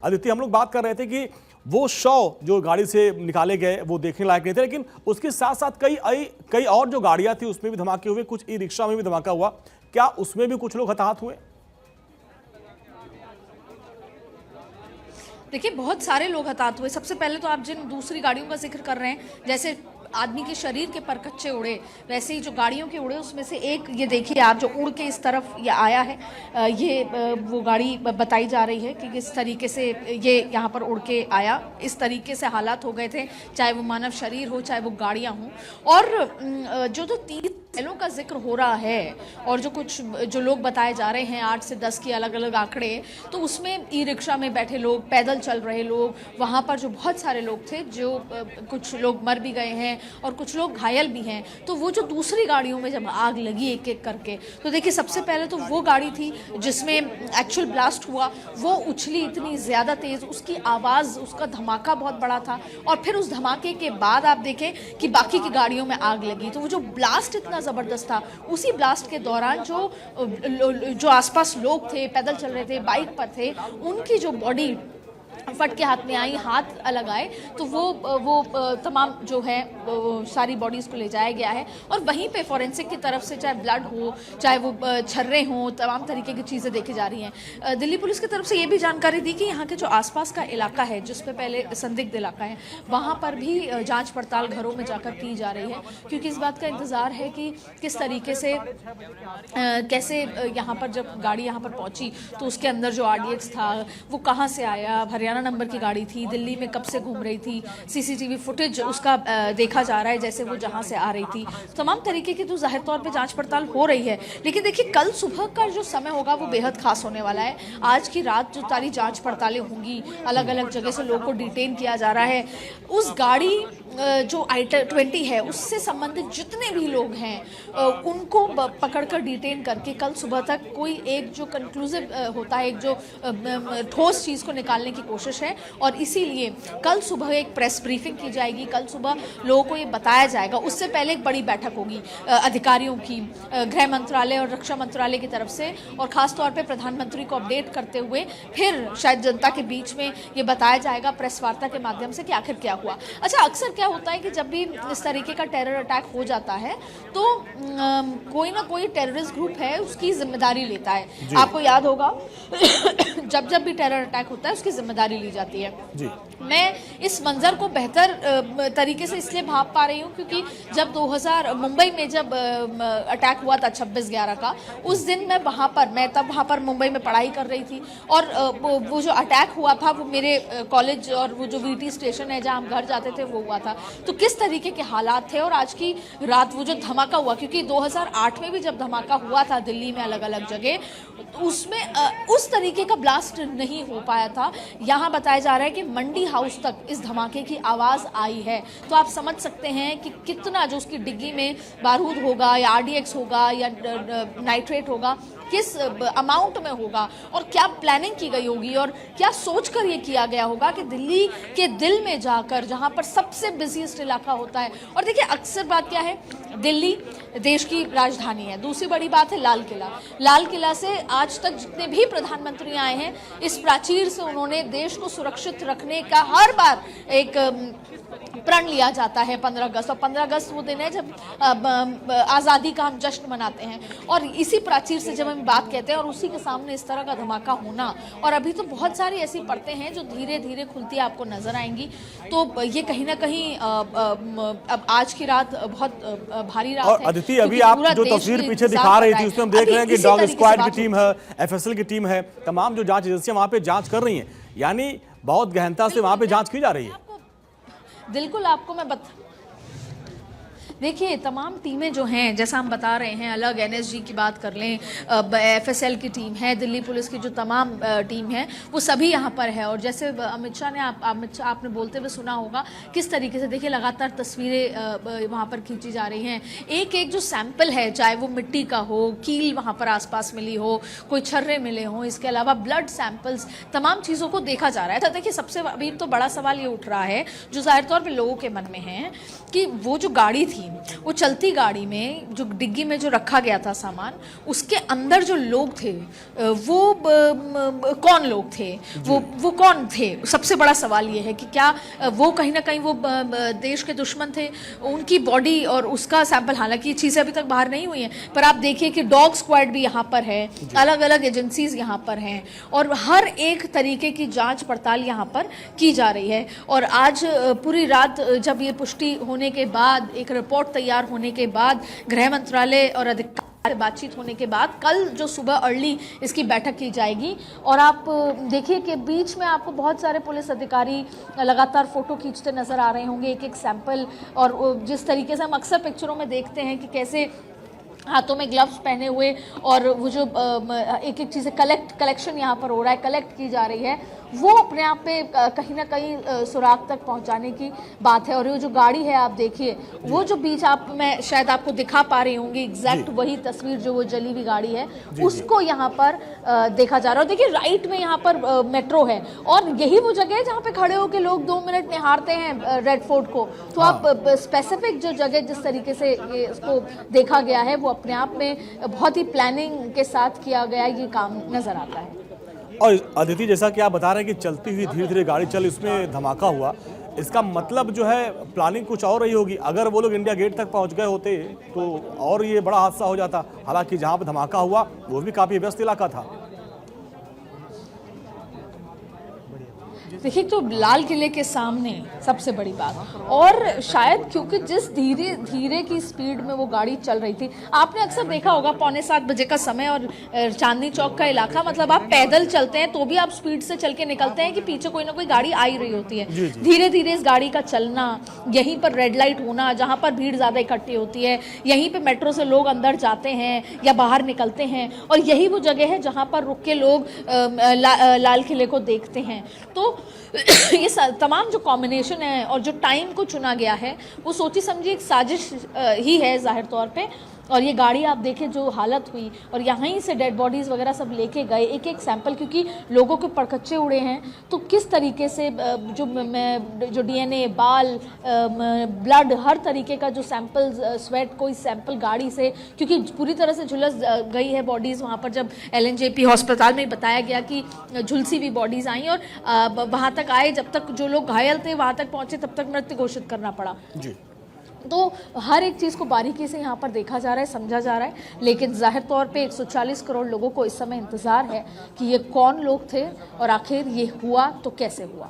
आदित्य, हम लोग बात कर रहे थे कि वो शव जो गाड़ी से निकाले गए वो देखने लायक नहीं थे, लेकिन उसके साथ साथ कई और जो गाड़ियां थी उसमें भी धमाके हुए, कुछ ई रिक्शा में भी धमाका हुआ। क्या उसमें भी कुछ लोग हताहत हुए? देखिए, बहुत सारे लोग हताहत हुए। सबसे पहले तो आप जिन दूसरी गाड़ियों का जिक्र कर रहे हैं, जैसे आदमी के शरीर के परकच्चे उड़े, वैसे ही जो गाड़ियों के उड़े उसमें से एक ये देखिए आप, जो उड़ के इस तरफ ये आया है, ये वो गाड़ी बताई जा रही है कि किस तरीके से ये यहाँ पर उड़ के आया। इस तरीके से हालात हो गए थे, चाहे वो मानव शरीर हो चाहे वो गाड़ियाँ हों। और जो 30 घायलों का जिक्र हो रहा है और जो लोग बताए जा रहे हैं 8 से 10 के अलग अलग आंकड़े, तो उसमें ई रिक्शा में बैठे लोग, पैदल चल रहे लोग, वहाँ पर जो बहुत सारे लोग थे, जो कुछ लोग मर भी गए हैं और कुछ लोग घायल भी हैं। तो वो जो दूसरी गाड़ियों में जब आग लगी एक एक करके, तो देखिए सबसे पहले तो वो गाड़ी थी जिसमें एक्चुअल ब्लास्ट हुआ, वो उछली इतनी ज़्यादा तेज़, उसकी आवाज़, उसका धमाका बहुत बड़ा था। और फिर उस धमाके के बाद आप देखें कि बाकी की गाड़ियों में आग लगी। तो वो जो ब्लास्ट इतना ज़बरदस्त था, उसी ब्लास्ट के दौरान जो आसपास लोग थे, पैदल चल रहे थे, बाइक पर थे, उनकी जो बॉडी फट के हाथ में आई, हाथ अलग आए, तो वो तमाम जो है वो सारी बॉडीज़ को ले जाया गया है। और वहीं पे फॉरेंसिक की तरफ से चाहे ब्लड हो, चाहे वो छर्रे हों, तमाम तरीके की चीज़ें देखी जा रही हैं। दिल्ली पुलिस की तरफ से ये भी जानकारी दी कि यहाँ के जो आसपास का इलाका है, जिस पे पहले संदिग्ध इलाका है, वहाँ पर भी जाँच पड़ताल घरों में जाकर की जा रही है, क्योंकि इस बात का इंतज़ार है कि किस तरीके से कैसे यहाँ पर जब गाड़ी यहाँ पर पहुँची तो उसके अंदर जो RDX था वो कहाँ से आया, हरियाणा नंबर की गाड़ी थी, दिल्ली में कब से घूम रही थी, CCTV फुटेज उसका देखा जा रहा है जैसे वो जहां से आ रही थी। तमाम तरीके की तो जाहिर तौर पे जांच पड़ताल हो रही है। लेकिन देखिए, कल सुबह का जो समय होगा वो बेहद खास होने वाला है। आज की रात जो सारी जांच पड़तालें होंगी, अलग अलग जगह से लोगों को डिटेन किया जा रहा है। उस गाड़ी जो i20 है उससे संबंधित जितने भी लोग हैं उनको पकड़कर डिटेन करके कल सुबह तक कोई एक जो कंक्लूसिव होता है, एक जो ठोस चीज़ को निकालने की कोशिश है। और इसीलिए कल सुबह एक प्रेस ब्रीफिंग की जाएगी, कल सुबह लोगों को ये बताया जाएगा। उससे पहले एक बड़ी बैठक होगी अधिकारियों की, गृह मंत्रालय और रक्षा मंत्रालय की तरफ से, और ख़ास तौर पे प्रधानमंत्री को अपडेट करते हुए फिर शायद जनता के बीच में ये बताया जाएगा प्रेस वार्ता के माध्यम से कि आखिर क्या हुआ। अच्छा, अक्सर क्या होता है कि जब भी इस तरीके का टेरर अटैक हो जाता है तो कोई ना कोई टेररिस्ट ग्रुप है उसकी जिम्मेदारी लेता है। आपको याद होगा जब भी टेरर अटैक होता है उसकी जिम्मेदारी ली जाती है जी। मैं इस मंजर को बेहतर तरीके से इसलिए भाप पा रही हूँ क्योंकि जब 2000 मुंबई में जब अटैक हुआ था 26/11 का, उस दिन मैं वहाँ पर मुंबई में पढ़ाई कर रही थी। और वो जो अटैक हुआ था वो मेरे कॉलेज और वो जो VT स्टेशन है जहाँ हम घर जाते थे वो हुआ था। तो किस तरीके के हालात थे, और आज की रात वो जो धमाका हुआ, क्योंकि 2008 में भी जब धमाका हुआ था दिल्ली में अलग अलग जगह, उसमें उस तरीके का ब्लास्ट नहीं हो पाया था। यहाँ बताया जा रहा है कि मंडी हाउस तक इस धमाके की आवाज़ आई है। तो आप समझ सकते हैं कि कितना जो उसकी डिग्गी में बारूद होगा या RDX होगा या नाइट्रेट होगा, किस अमाउंट में होगा और क्या प्लानिंग की गई होगी और क्या सोचकर ये किया गया होगा कि दिल्ली के दिल में जाकर, जहाँ पर सबसे बिजीएस्ट इलाका होता है। और देखिए, अक्सर बात क्या है, दिल्ली देश की राजधानी है। दूसरी बड़ी बात है लाल किला। लाल किला से आज तक जितने भी प्रधानमंत्री आए हैं, इस प्राचीर से उन्होंने देश को सुरक्षित रखने का हर बार एक प्रण लिया जाता है 15 अगस्त। और 15 अगस्त वो दिन है जब आज़ादी का हम जश्न मनाते हैं। और इसी प्राचीर से जब हम बात कहते हैं और उसी के सामने इस तरह का धमाका होना, और अभी तो बहुत सारी ऐसी परतें हैं जो धीरे धीरे खुलती आपको नजर आएंगी। तो ये कहीं ना कहीं अब आज की रात बहुत भारी रात और है। अदिति, अभी आप जो तस्वीर पीछे दिखा रही थी उसमें हम देख रहे हैं कि डॉग स्क्वाड की टीम है, FSL की टीम है, तमाम जो जांच एजेंसियां वहां पे जांच कर रही हैं, यानी बहुत गहनता से वहां पे जांच की जा रही है। बिल्कुल, आपको मैं देखिए, तमाम टीमें जो हैं, जैसा हम बता रहे हैं, अलग NSG की बात कर लें, FSL की टीम है, दिल्ली पुलिस की जो तमाम टीम है, वो सभी यहाँ पर है। और जैसे अमित शाह आपने बोलते हुए सुना होगा किस तरीके से, देखिए, लगातार तस्वीरें वहाँ पर खींची जा रही हैं। एक एक जो सैंपल है, चाहे वो मिट्टी का हो, कील वहाँ पर आसपास मिली हो, कोई छर्रे मिले हों, इसके अलावा ब्लड सैंपल्स, तमाम चीज़ों को देखा जा रहा है। तो देखिए, सबसे अभी तो बड़ा सवाल ये उठ रहा है जो जाहिर तौर पर लोगों के मन में है कि वो जो गाड़ी थी नहीं। वो चलती गाड़ी में जो डिग्गी में जो रखा गया था सामान, उसके अंदर जो लोग थे वो कौन लोग थे, वो कौन थे? सबसे बड़ा सवाल ये है कि क्या वो कहीं ना कहीं वो देश के दुश्मन थे? उनकी बॉडी और उसका सैंपल, हालांकि ये चीज़ें अभी तक बाहर नहीं हुई हैं, पर आप देखिए कि डॉग स्क्वाड भी यहाँ पर है, अलग अलग एजेंसीज यहाँ पर हैं और हर एक तरीके की जांच पड़ताल यहाँ पर की जा रही है। और आज पूरी रात जब ये पुष्टि होने के बाद, एक रिपोर्ट तैयार होने के बाद, गृह मंत्रालय और अधिकारी बातचीत होने के बाद कल जो सुबह अर्ली इसकी बैठक की जाएगी। और आप देखिए कि बीच में आपको बहुत सारे पुलिस अधिकारी लगातार फोटो खींचते नजर आ रहे होंगे, एक एक सैंपल। और जिस तरीके से हम अक्सर पिक्चरों में देखते हैं कि कैसे हाथों में ग्लव्स पहने हुए और वो जो एक एक चीज़ें कलेक्शन यहाँ पर हो रहा है, कलेक्ट की जा रही है, वो अपने आप पे कहीं ना कहीं सुराग तक पहुँचाने की बात है। और ये जो गाड़ी है आप देखिए, वो जो बीच आप, मैं शायद आपको दिखा पा रही होंगी एग्जैक्ट वही तस्वीर जो वो जली हुई गाड़ी है, उसको यहाँ पर देखा जा रहा है। और देखिए राइट में यहाँ पर मेट्रो है और यही वो जगह है जहाँ पे खड़े होकर लोग 2 मिनट निहारते हैं रेड फोर्ट को। तो आप स्पेसिफिक जो जगह जिस तरीके से ये इसको देखा गया है, वो अपने आप में बहुत ही प्लानिंग के साथ किया गया ये काम नजर आता है। और अदिति, जैसा कि आप बता रहे हैं कि चलती हुई धीरे धीरे गाड़ी चली, उसमें धमाका हुआ, इसका मतलब जो है प्लानिंग कुछ और रही होगी। अगर वो लोग इंडिया गेट तक पहुंच गए होते तो और ये बड़ा हादसा हो जाता। हालांकि जहां पर धमाका हुआ वो भी काफी व्यस्त इलाका था। देखिए, तो लाल किले के सामने सबसे बड़ी बात, और शायद क्योंकि जिस धीरे धीरे की स्पीड में वो गाड़ी चल रही थी, आपने अक्सर देखा होगा 6:45 बजे का समय और चांदनी चौक का इलाका, मतलब आप पैदल चलते हैं तो भी आप स्पीड से चल के निकलते हैं कि पीछे कोई ना कोई गाड़ी आ ही रही होती है। धीरे धीरे इस गाड़ी का चलना, यहीं पर रेड लाइट होना जहाँ पर भीड़ ज़्यादा इकट्ठी होती है, यहीं पर मेट्रो से लोग अंदर जाते हैं या बाहर निकलते हैं, और यही वो जगह है जहाँ पर रुक के लोग लाल किले को देखते हैं। तो ये तमाम जो कॉम्बिनेशन है और जो टाइम को चुना गया है, वो सोची समझी एक साजिश ही है जाहिर तौर पे। और ये गाड़ी आप देखें जो हालत हुई, और यहीं से डेड बॉडीज़ वगैरह सब लेके गए, एक एक सैंपल, क्योंकि लोगों के परकच्चे उड़े हैं। तो किस तरीके से जो डीएनए, बाल, ब्लड, हर तरीके का जो सैंपल, स्वेट, कोई सैंपल गाड़ी से, क्योंकि पूरी तरह से झुलस गई है बॉडीज़। वहाँ पर जब LNJP हॉस्पिटल में बताया गया कि झुलसी हुई बॉडीज़ आई, और वहाँ तक आए, जब तक जो लोग घायल थे वहाँ तक पहुँचे तब तक मृत्यु घोषित करना पड़ा जी। तो हर एक चीज़ को बारीकी से यहाँ पर देखा जा रहा है, समझा जा रहा है। लेकिन जाहिर तौर पे 140 करोड़ लोगों को इस समय इंतज़ार है कि ये कौन लोग थे और आखिर ये हुआ तो कैसे हुआ।